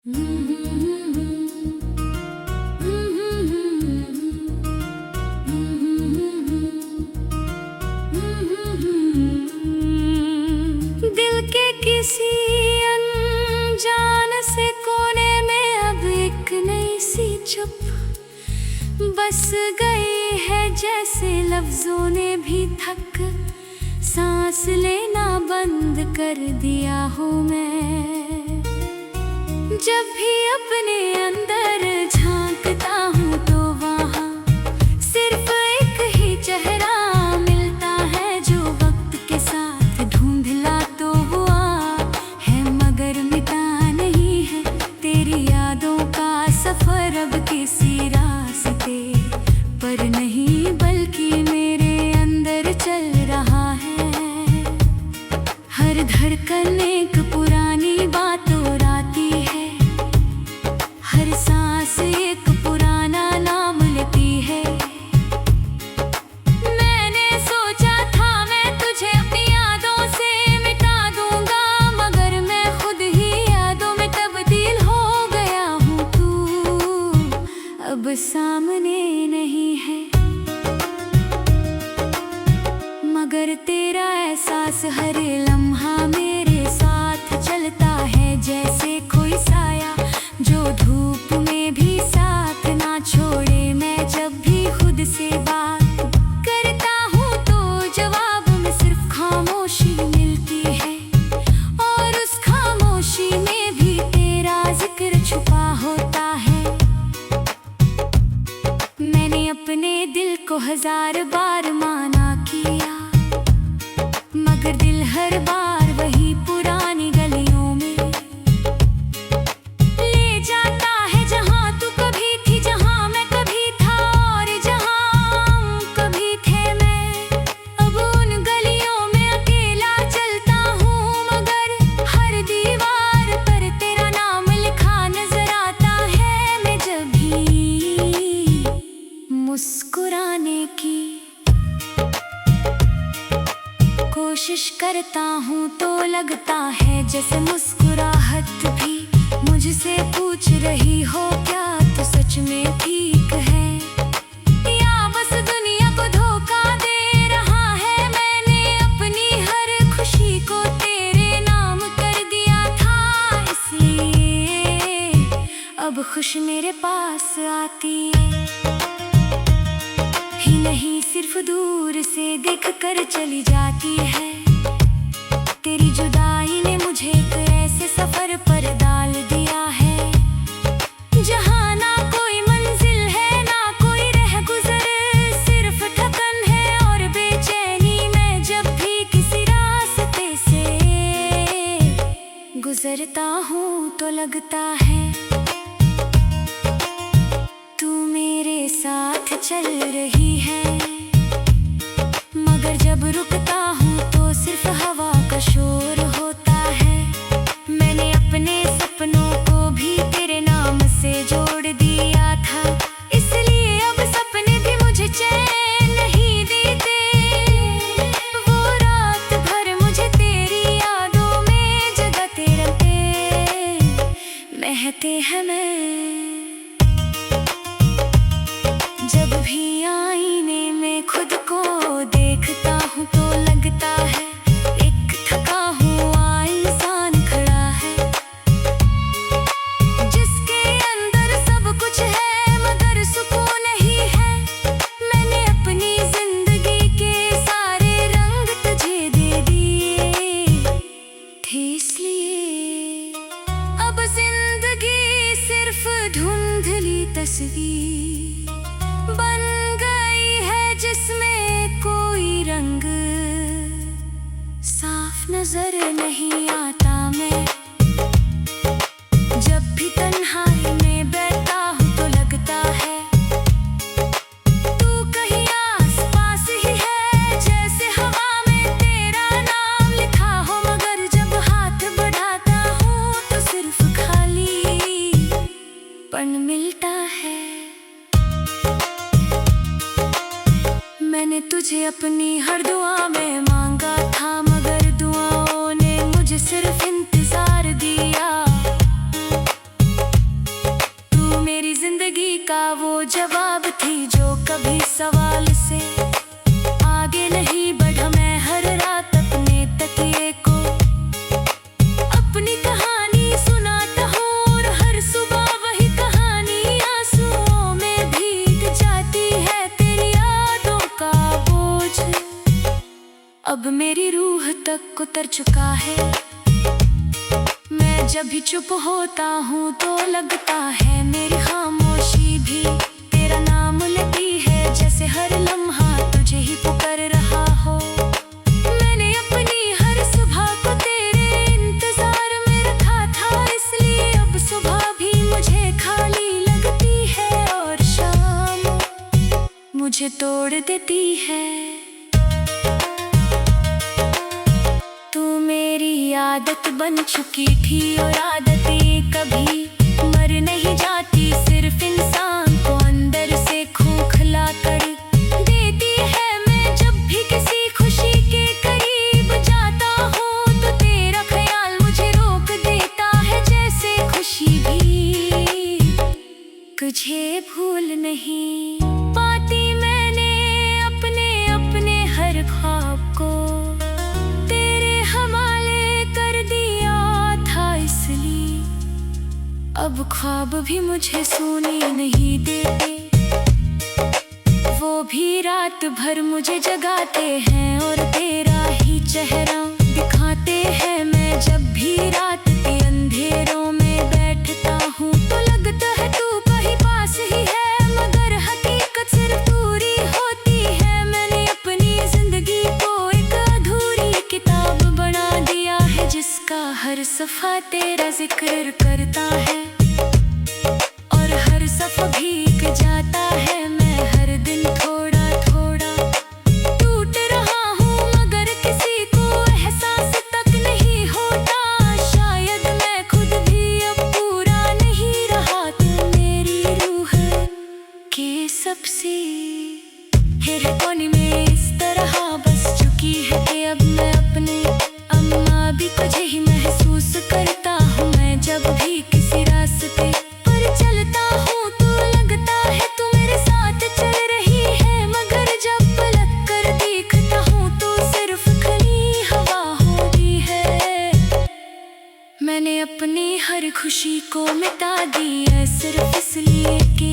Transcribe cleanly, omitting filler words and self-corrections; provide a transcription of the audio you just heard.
दिल के किसी अनजान से कोने में अब एक नई सी चुप बस गई है, जैसे लफ्जों ने भी थक सांस लेना बंद कर दिया हूँ मैं। जब भी अपने अंदर झांकता हूँ तो वहाँ सिर्फ एक ही चेहरा मिलता है, जो वक्त के साथ धुंधला तो हुआ है मगर मिटा नहीं है। तेरी यादों का सफर अब किसी रास्ते पर नहीं बल्कि मेरे अंदर चल रहा है। हर धड़कन एक पुरानी बात दोहराती है, हर सांस एक पुराना नाम लेती है। मैंने सोचा था मैं तुझे अपनी यादों से मिटा दूंगा, मगर मैं खुद ही यादों में तब्दील हो गया हूँ। तू अब सामने नहीं है, मगर तेरा एहसास हर लम्हा मेरे साथ चलता है, जैसे कोई साया जो धूप में भी साथ ना छोड़े। मैं जब भी खुद से बात करता हूँ तो जवाब में सिर्फ खामोशी मिलती है, और उस खामोशी में भी तेरा जिक्र छुपा होता है। मैंने अपने दिल को 1000 बार माना किया, मगर दिल हर बार वही पुरानी गलियों में ले जाता है, जहाँ तू कभी थी, जहाँ मैं कभी था, और जहाँ हम कभी थे। मैं अब उन गलियों में अकेला चलता हूँ, मगर हर दीवार पर तेरा नाम लिखा नजर आता है। मैं जब भी मुस्कुराने की कोशिश करता हूँ तो लगता है जैसे मुस्कुराहट भी मुझसे पूछ रही हो, क्या तू सच में ठीक है, या बस दुनिया को धोखा दे रहा है। मैंने अपनी हर खुशी को तेरे नाम कर दिया था, इसलिए अब खुश मेरे पास आती है ही नहीं, सिर्फ दूर से देख कर चली जाती है। तेरी जुदाई ने मुझे एक ऐसे सफर पर डाल दिया है, जहाँ ना कोई मंजिल है ना कोई रह गुजर, सिर्फ थकन है और बेचैनी। मैं जब भी किसी रास्ते से गुजरता हूँ तो लगता है तू मेरे साथ चल रही है, मगर जब रुकता हूँ तो सिर्फ हवा का शोर होता है। मैंने अपने सपनों को भी तेरे नाम से जोड़ दिया था, इसलिए अब सपने भी मुझे चैन नहीं देते। वो रात भर मुझे तेरी यादों में जगाते रहते महते हैं। मैं जब भी आईने में खुद को देखता हूँ तो लगता है एक थका हुआ इंसान खड़ा है, जिसके अंदर सब कुछ है मगर सुकून नहीं है। मैंने अपनी जिंदगी के सारे रंग तुझे दे दिए थे, इसलिए अब जिंदगी सिर्फ धुंधली तस्वीर बन गई है, जिसमें कोई रंग साफ नजर नहीं आता। मैं जब भी तन्हाई में बैठता हूँ तो लगता है तू कहीं आसपास ही है, जैसे हवा में तेरा नाम लिखा हो, मगर जब हाथ बढ़ाता हूँ तो सिर्फ खाली पन मिलता है। मैंने तुझे अपनी हर दुआ में मांगा था, मगर दुआओं ने मुझे सिर्फ इंतजार दिया। कर चुका है। मैं जब भी चुप होता हूँ तो लगता है मेरी खामोशी भी तेरा नाम लेती है, जैसे हर लम्हा तुझे ही पुकार रहा हो। मैंने अपनी हर सुबह को तेरे इंतजार में रखा था, इसलिए अब सुबह भी मुझे खाली लगती है और शाम मुझे तोड़ देती है। तू मेरी आदत बन चुकी थी और आदतें कभी मर नहीं जाती, सिर्फ इंसान को अंदर से खोखला कर देती है। मैं जब भी किसी खुशी के करीब जाता हूँ तो तेरा ख्याल मुझे रोक देता है, जैसे खुशी भी तुझे भूल नहीं पाती। मैंने अपने अपने हर ख्वाब को तेरे हवाले कर दिया था, इसलिए अब ख्वाब भी मुझे सोने नहीं देते। वो भी रात भर मुझे जगाते हैं और तेरा ही चेहरा दिखाते हैं। मैं जब भी रात के अंधेरों में बैठता हूँ तो लगता है तू कहीं पास ही है, मगर हकीकत सिर्फ दूरी होती है। मैंने अपनी जिंदगी को एक अधूरी किताब बना दिया है, जिसका हर सफ़ा तेरा जिक्र करता है और हर सफ़ा भीग जाता है। मैं हर दिन थोड़ा थोड़ा टूट रहा हूँ, मगर किसी को एहसास तक नहीं होता। शायद मैं खुद भी अब पूरा नहीं रहा। तू मेरी रूह के सबसे कोने में इस तरह बस चुकी है कि अब मैं अपने अम्मा भी तुझे ही महसूस करता हूँ। मैं जब भी किसी रास्ते पर चलता हूँ तो लगता है तू मेरे साथ चल रही है, मगर जब पलट कर देखता हूँ तो सिर्फ खुली हवा होती है। मैंने अपनी हर खुशी को मिटा दी है सिर्फ इसलिए कि